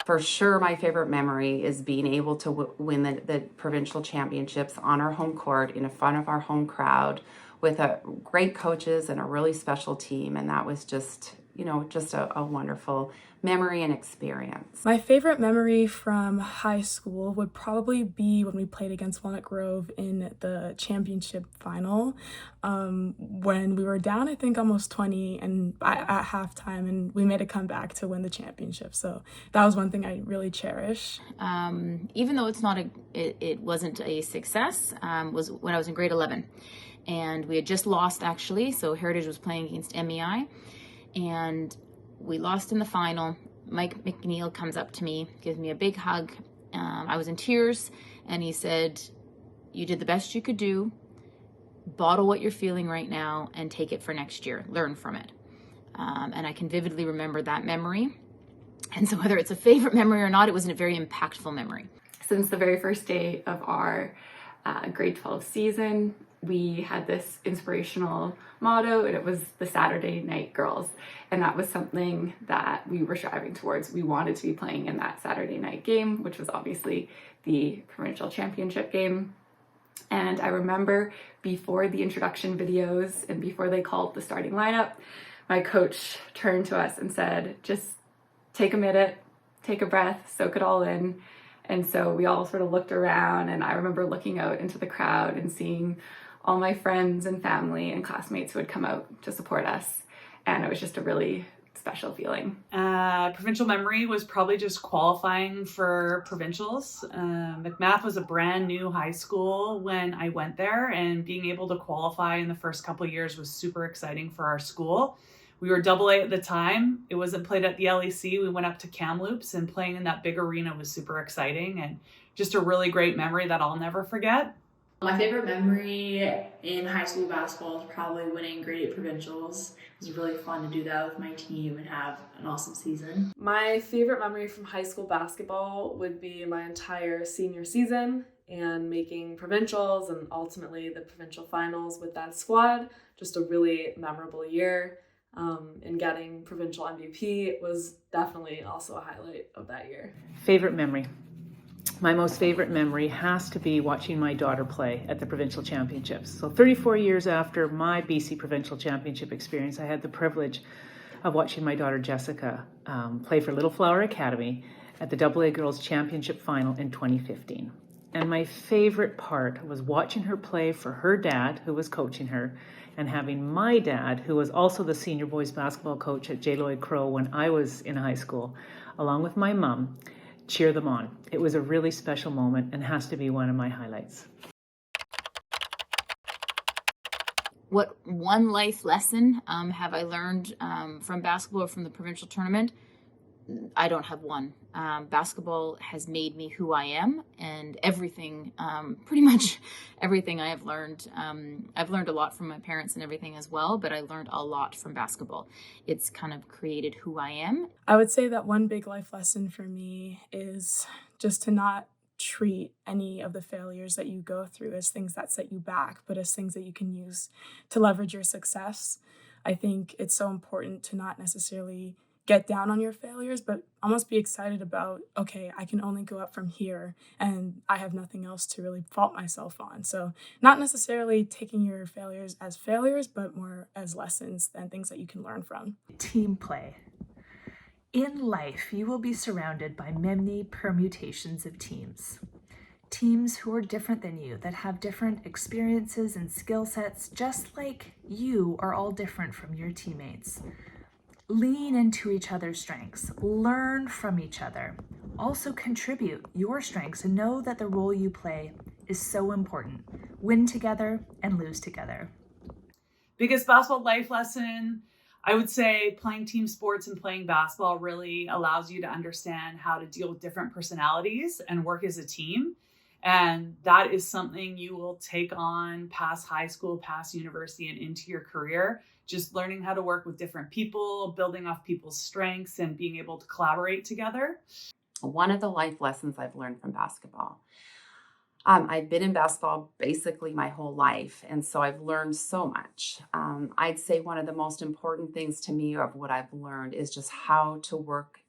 For sure, my favorite memory is being able to win the provincial championships on our home court in front of our home crowd with great coaches and a really special team. And that was just, just a wonderful memory and experience. My favorite memory from high school would probably be when we played against Walnut Grove in the championship final, when we were down, I think, almost 20 and at halftime, and we made a comeback to win the championship. So that was one thing I really cherish. Even though it wasn't a success, was when I was in grade 11. And we had just lost, actually. So Heritage was playing against MEI. And we lost in the final. Mike McNeil comes up to me, gives me a big hug. I was in tears, and he said, "You did the best you could do. Bottle what you're feeling right now and take it for next year. Learn from it." And I can vividly remember that memory. And so whether it's a favorite memory or not, it was a very impactful memory. Since the very first day of our grade 12 season, we had this inspirational motto, and it was the Saturday Night Girls. And that was something that we were striving towards. We wanted to be playing in that Saturday night game, which was obviously the provincial championship game. And I remember before the introduction videos and before they called the starting lineup, my coach turned to us and said, just take a minute, take a breath, soak it all in. And so we all sort of looked around, and I remember looking out into the crowd and seeing all my friends and family and classmates who had come out to support us. And it was just a really special feeling. Provincial memory was probably just qualifying for provincials. McMath was a brand new high school when I went there, and being able to qualify in the first couple of years was super exciting for our school. We were AA at the time. It wasn't played at the LEC. We went up to Kamloops, and playing in that big arena was super exciting and just a really great memory that I'll never forget. My favorite memory in high school basketball is probably winning grade 8 provincials. It was really fun to do that with my team and have an awesome season. My favorite memory from high school basketball would be my entire senior season and making provincials and ultimately the provincial finals with that squad. Just a really memorable year. And getting provincial MVP was definitely also a highlight of that year. Favorite memory. My most favorite memory has to be watching my daughter play at the provincial championships. So 34 years after my BC provincial championship experience, I had the privilege of watching my daughter Jessica play for Little Flower Academy at the AA Girls Championship Final in 2015. And my favorite part was watching her play for her dad, who was coaching her, and having my dad, who was also the senior boys basketball coach at J. Lloyd Crow when I was in high school, along with my mom, cheer them on. It was a really special moment and has to be one of my highlights. What one life lesson have I learned from basketball or from the provincial tournament? I don't have one. Basketball has made me who I am, and everything, pretty much everything I have learned. I've learned a lot from my parents and everything as well, but I learned a lot from basketball. It's kind of created who I am. I would say that one big life lesson for me is just to not treat any of the failures that you go through as things that set you back, but as things that you can use to leverage your success. I think it's so important to not necessarily get down on your failures, but almost be excited about, okay, I can only go up from here and I have nothing else to really fault myself on. So not necessarily taking your failures as failures, but more as lessons and things that you can learn from. Team play. In life, you will be surrounded by many permutations of teams. Teams who are different than you, that have different experiences and skill sets, just like you are all different from your teammates. Lean into each other's strengths, learn from each other, also contribute your strengths and know that the role you play is so important. Win together and lose together. Biggest basketball life lesson, I would say playing team sports and playing basketball really allows you to understand how to deal with different personalities and work as a team. And that is something you will take on past high school, past university, and into your career. Just learning how to work with different people, building off people's strengths, and being able to collaborate together. One of the life lessons I've learned from basketball. I've been in basketball basically my whole life, and so I've learned so much. I'd say one of the most important things to me of what I've learned is just how to work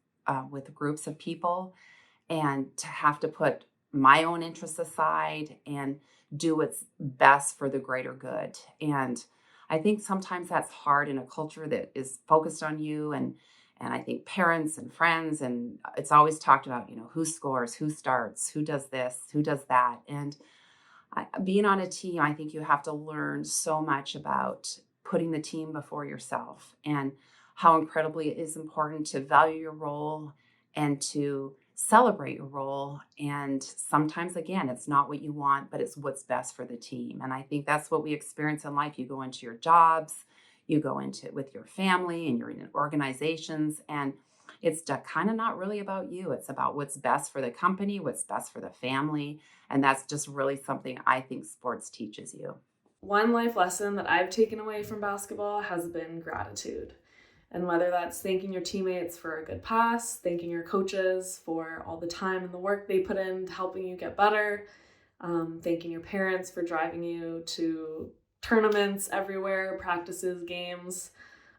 with groups of people, and to have to put my own interests aside and do what's best for the greater good. And I think sometimes that's hard in a culture that is focused on you, and I think parents and friends, and it's always talked about, who scores, who starts, who does this, who does that. And being on a team, I think you have to learn so much about putting the team before yourself, and how incredibly it is important to value your role and to celebrate your role. And sometimes, again, it's not what you want, but it's what's best for the team. And I think that's what we experience in life. You go into your jobs, you go into it with your family, and you're in organizations, and it's kind of not really about you. It's about what's best for the company, what's best for the family. And that's just really something I think sports teaches you. One life lesson that I've taken away from basketball has been gratitude. And whether that's thanking your teammates for a good pass, thanking your coaches for all the time and the work they put into helping you get better, thanking your parents for driving you to tournaments everywhere, practices, games.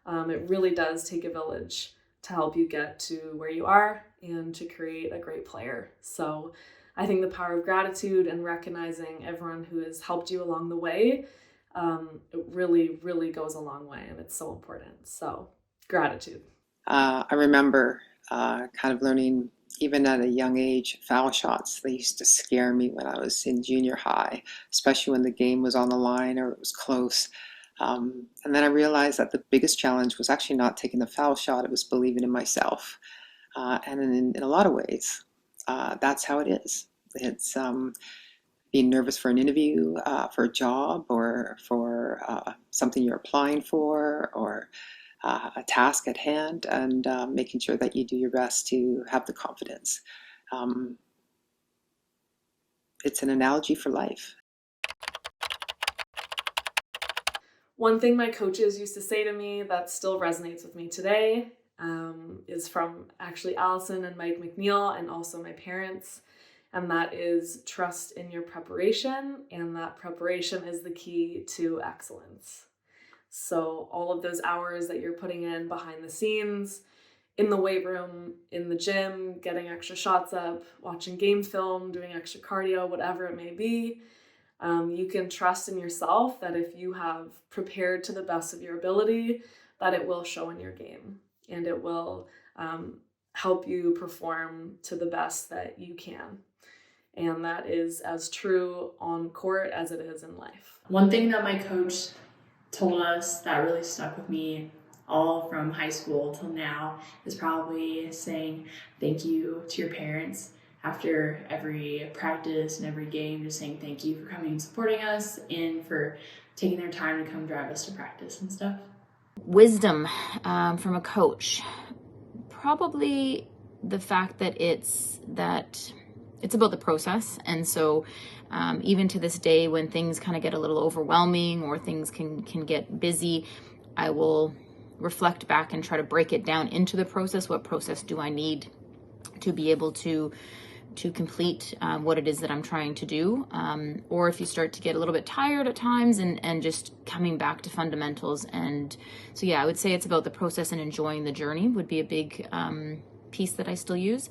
It really does take a village to help you get to where you are and to create a great player. So I think the power of gratitude and recognizing everyone who has helped you along the way, it really, really goes a long way, and it's so important. So gratitude. I remember kind of learning, even at a young age, foul shots. They used to scare me when I was in junior high, especially when the game was on the line or it was close. And then I realized that the biggest challenge was actually not taking the foul shot, it was believing in myself. And in a lot of ways, that's how it is. It's being nervous for an interview, for a job, or for something you're applying for, or a task at hand, and making sure that you do your best to have the confidence. It's an analogy for life. One thing my coaches used to say to me that still resonates with me today is from actually Allison and Mike McNeil, and also my parents. And that is trust in your preparation, and that preparation is the key to excellence. So all of those hours that you're putting in behind the scenes, in the weight room, in the gym, getting extra shots up, watching game film, doing extra cardio, whatever it may be, you can trust in yourself that if you have prepared to the best of your ability, that it will show in your game, and it will help you perform to the best that you can. And that is as true on court as it is in life. One thing that my coach told us that really stuck with me all from high school till now is probably saying thank you to your parents after every practice and every game, just saying thank you for coming and supporting us and for taking their time to come drive us to practice and stuff. Wisdom from a coach, probably the fact that it's about the process. And so even to this day, when things kind of get a little overwhelming or things can get busy, I will reflect back and try to break it down into the process. What process do I need to be able to complete what it is that I'm trying to do? Or if you start to get a little bit tired at times, and just coming back to fundamentals. And so, yeah, I would say it's about the process, and enjoying the journey would be a big piece that I still use.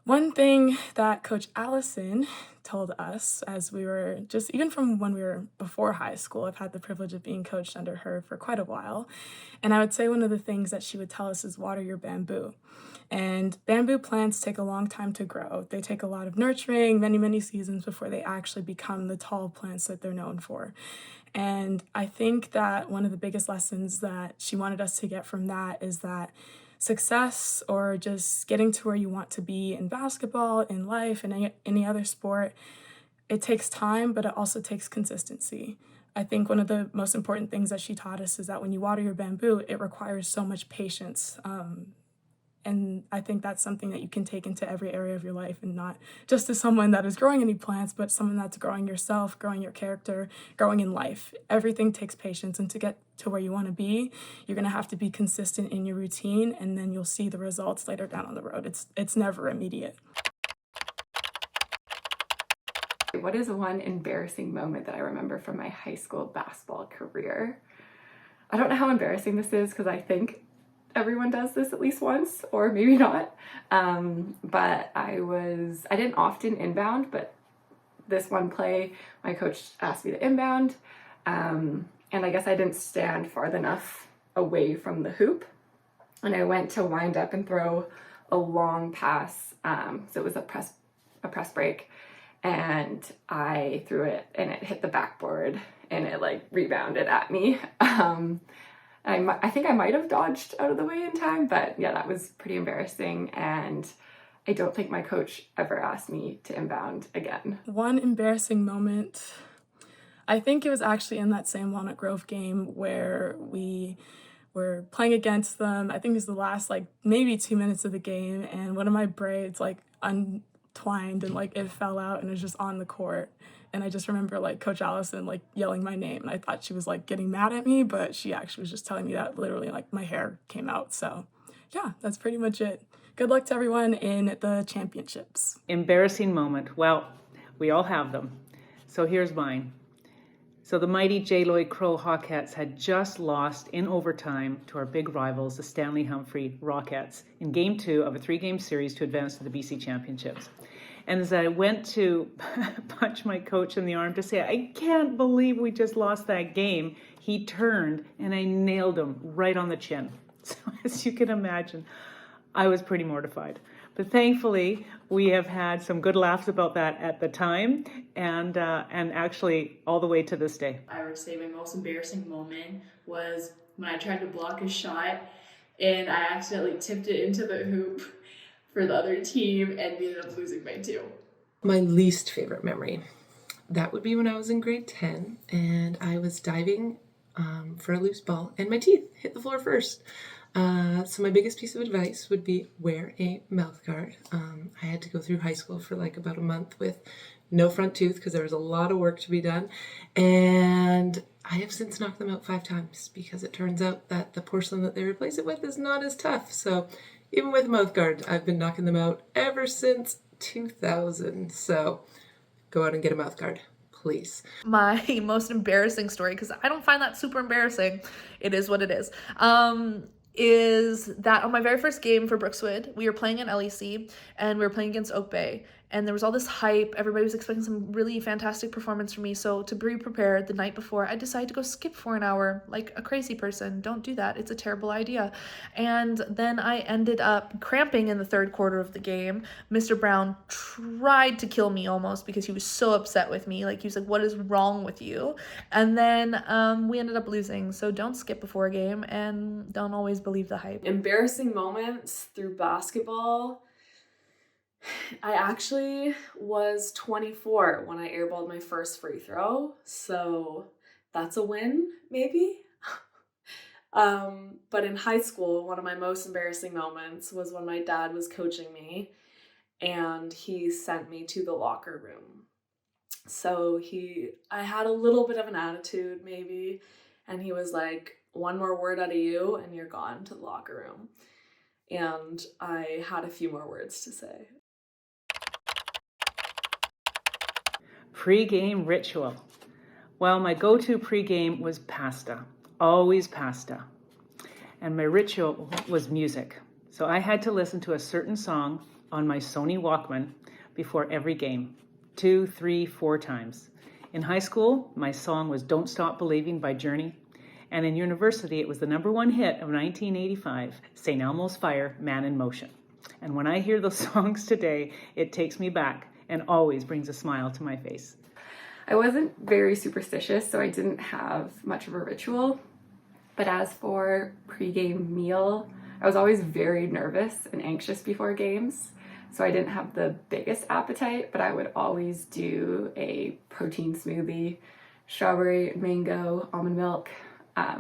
One thing that Coach Allison told us as we were just, even from when we were before high school, I've had the privilege of being coached under her for quite a while. And I would say one of the things that she would tell us is water your bamboo. And bamboo plants take a long time to grow. They take a lot of nurturing, many, many seasons before they actually become the tall plants that they're known for. And I think that one of the biggest lessons that she wanted us to get from that is that success, or just getting to where you want to be in basketball, in life, and any other sport, it takes time, but it also takes consistency. I think one of the most important things that she taught us is that when you water your bamboo, it requires so much patience. And I think that's something that you can take into every area of your life, and not just as someone that is growing any plants, but someone that's growing yourself, growing your character, growing in life. Everything takes patience, and to get to where you want to be, you're going to have to be consistent in your routine, and then you'll see the results later down on the road. It's never immediate. What is one embarrassing moment that I remember from my high school basketball career? I don't know how embarrassing this is, because I think everyone does this at least once, or maybe not. But I didn't often inbound, but this one play, my coach asked me to inbound. And I guess I didn't stand far enough away from the hoop. And I went to wind up and throw a long pass. So it was a press break. And I threw it and it hit the backboard and it like rebounded at me. I think I might have dodged out of the way in time, but yeah, that was pretty embarrassing. And I don't think my coach ever asked me to inbound again. One embarrassing moment, I think it was actually in that same Walnut Grove game where we were playing against them. I think it was the last like maybe 2 minutes of the game, and one of my braids like untwined and like it fell out and it was just on the court. And I just remember like Coach Allison like yelling my name, and I thought she was like getting mad at me, but she actually was just telling me that literally like my hair came out. So yeah, that's pretty much it. Good luck to everyone in the championships. Embarrassing moment. Well, we all have them. So here's mine. So the mighty J. Lloyd Crow Hawkettes had just lost in overtime to our big rivals, the Stanley Humphrey Rockettes, in Game 2 of a 3-game series to advance to the BC Championships. And as I went to punch my coach in the arm to say, I can't believe we just lost that game, he turned and I nailed him right on the chin. So as you can imagine, I was pretty mortified. But thankfully, we have had some good laughs about that at the time and actually all the way to this day. I would say my most embarrassing moment was when I tried to block a shot and I accidentally tipped it into the hoop for the other team and we ended up losing by 2. My least favorite memory, that would be when I was in grade 10 and I was diving for a loose ball and my teeth hit the floor first. So my biggest piece of advice would be wear a mouth guard. I had to go through high school for like about a month with no front tooth because there was a lot of work to be done. And I have since knocked them out 5 times because it turns out that the porcelain that they replace it with is not as tough. So even with a mouth guard, I've been knocking them out ever since 2000. So go out and get a mouth guard, please. My most embarrassing story, because I don't find that super embarrassing, it is what it is that on my very first game for Brookswood, we were playing in LEC and we were playing against Oak Bay, and there was all this hype. Everybody was expecting some really fantastic performance from me. So to be prepared the night before, I decided to go skip for an hour like a crazy person. Don't do that. It's a terrible idea. And then I ended up cramping in the 3rd quarter of the game. Mr. Brown tried to kill me almost because he was so upset with me. Like, he was like, what is wrong with you? And then we ended up losing. So don't skip before a game and don't always believe the hype. Embarrassing moments through basketball. I actually was 24 when I airballed my first free throw, so that's a win, maybe? But in high school, one of my most embarrassing moments was when my dad was coaching me and he sent me to the locker room. So I had a little bit of an attitude maybe, and he was like, one more word out of you and you're gone to the locker room. And I had a few more words to say. Pre-game ritual. Well, my go-to pre-game was pasta, always pasta. And my ritual was music. So I had to listen to a certain song on my Sony Walkman before every game, 2, 3, 4 times. In high school, my song was Don't Stop Believing by Journey. And in university, it was the #1 hit of 1985, St. Elmo's Fire, Man in Motion. And when I hear those songs today, it takes me back and always brings a smile to my face. I wasn't very superstitious, so I didn't have much of a ritual. But as for pre-game meal, I was always very nervous and anxious before games. So I didn't have the biggest appetite, but I would always do a protein smoothie. Strawberry, mango, almond milk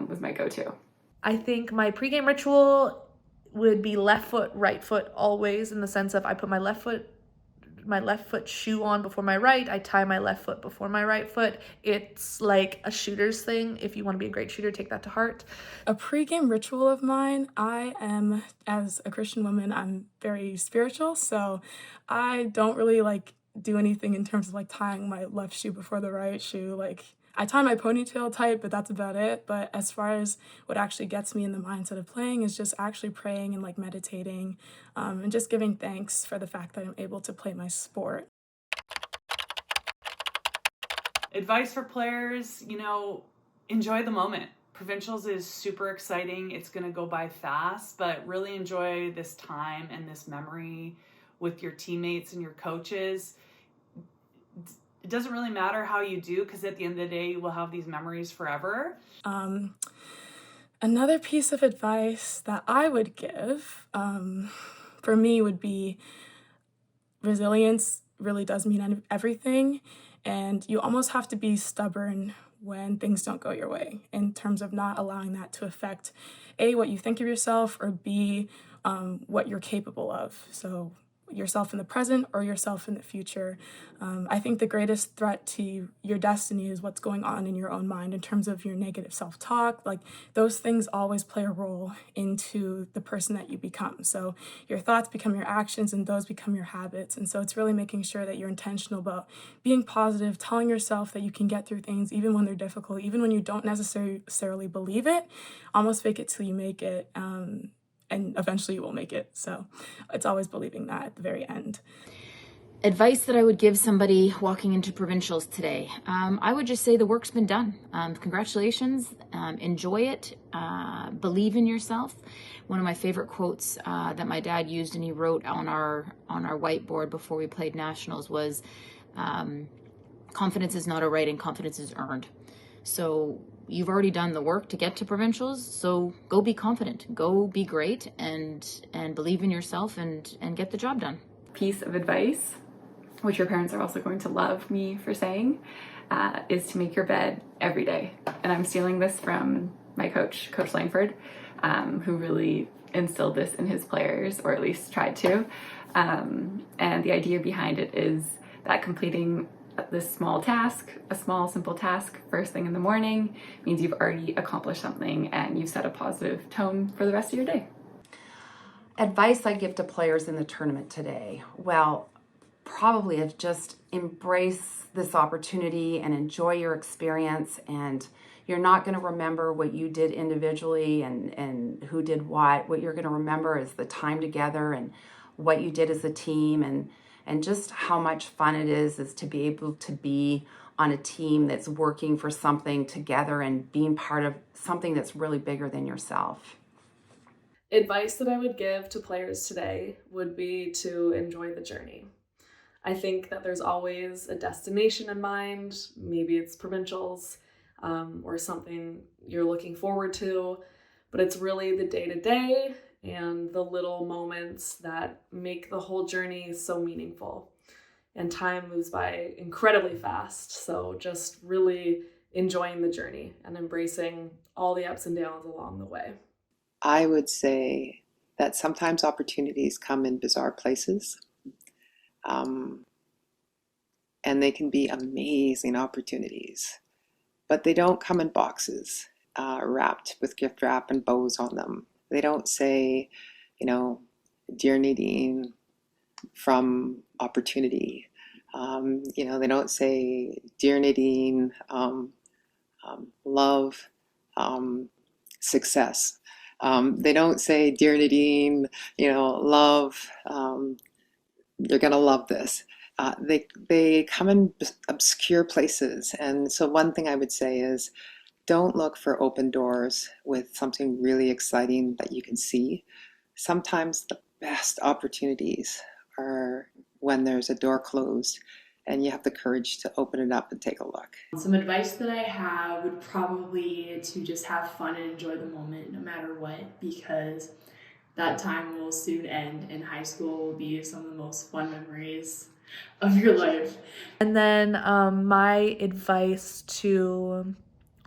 was my go-to. I think my pregame ritual would be left foot, right foot always, in the sense of I put my left foot shoe on before my right. I tie my left foot before my right foot. It's like a shooter's thing. If you want to be a great shooter, take that to heart. A pregame ritual of mine, I am, as a Christian woman, I'm very spiritual, so I don't really like do anything in terms of like tying my left shoe before the right shoe. Like, I tie my ponytail tight, but that's about it. But as far as what actually gets me in the mindset of playing is just actually praying and like meditating, and just giving thanks for the fact that I'm able to play my sport. Advice for players, enjoy the moment. Provincials is super exciting. It's going to go by fast, but really enjoy this time and this memory with your teammates and your coaches. It doesn't really matter how you do, because at the end of the day, you will have these memories forever. Another piece of advice that I would give for me would be resilience really does mean everything, and you almost have to be stubborn when things don't go your way, in terms of not allowing that to affect A, what you think of yourself, or B, what you're capable of. So yourself in the present or yourself in the future. I think the greatest threat to your destiny is what's going on in your own mind in terms of your negative self-talk. Like, those things always play a role into the person that you become. So your thoughts become your actions, and those become your habits. And so it's really making sure that you're intentional about being positive, telling yourself that you can get through things even when they're difficult, even when you don't necessarily believe it. Almost fake it till you make it. And eventually you will make it. So it's always believing that at the very end. Advice that I would give somebody walking into provincials today, I would just say the work's been done. Congratulations, enjoy it, believe in yourself. One of my favorite quotes that my dad used, and he wrote on our whiteboard before we played nationals, was confidence is not a right and confidence is earned. So you've already done the work to get to provincials, so go be confident, go be great, and believe in yourself, and get the job done. Piece of advice, which your parents are also going to love me for saying, is to make your bed every day. And I'm stealing this from my coach, Coach Langford, who really instilled this in his players, or at least tried to. And the idea behind it is that completing this small task, a small simple task first thing in the morning, means you've already accomplished something and you've set a positive tone for the rest of your day. Advice I give to players in the tournament today, well, probably is just embrace this opportunity and enjoy your experience. And you're not going to remember what you did individually and who did what. What you're going to remember is the time together and what you did as a team, and just how much fun it is to be able to be on a team that's working for something together and being part of something that's really bigger than yourself. Advice that I would give to players today would be to enjoy the journey. I think that there's always a destination in mind. Maybe it's provincials, or something you're looking forward to, but it's really the day-to-day and the little moments that make the whole journey so meaningful. And time moves by incredibly fast, so just really enjoying the journey and embracing all the ups and downs along the way. I would say that sometimes opportunities come in bizarre places, and they can be amazing opportunities, but they don't come in boxes wrapped with gift wrap and bows on them. They don't say, Dear Nadine, from opportunity. They don't say, Dear Nadine, love, success. They don't say, Dear Nadine, love, you're going to love this. They come in obscure places. And so one thing I would say is, don't look for open doors with something really exciting that you can see. Sometimes the best opportunities are when there's a door closed and you have the courage to open it up and take a look. Some advice that I have would probably to just have fun and enjoy the moment no matter what, because that time will soon end and high school will be some of the most fun memories of your life. And then my advice to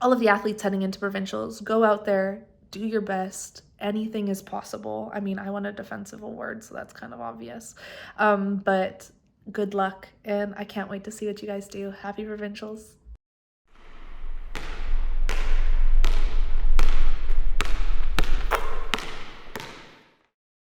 all of the athletes heading into provincials: go out there, do your best. Anything is possible. I mean, I want a defensive award, so that's kind of obvious. But good luck, and I can't wait to see what you guys do. Happy provincials.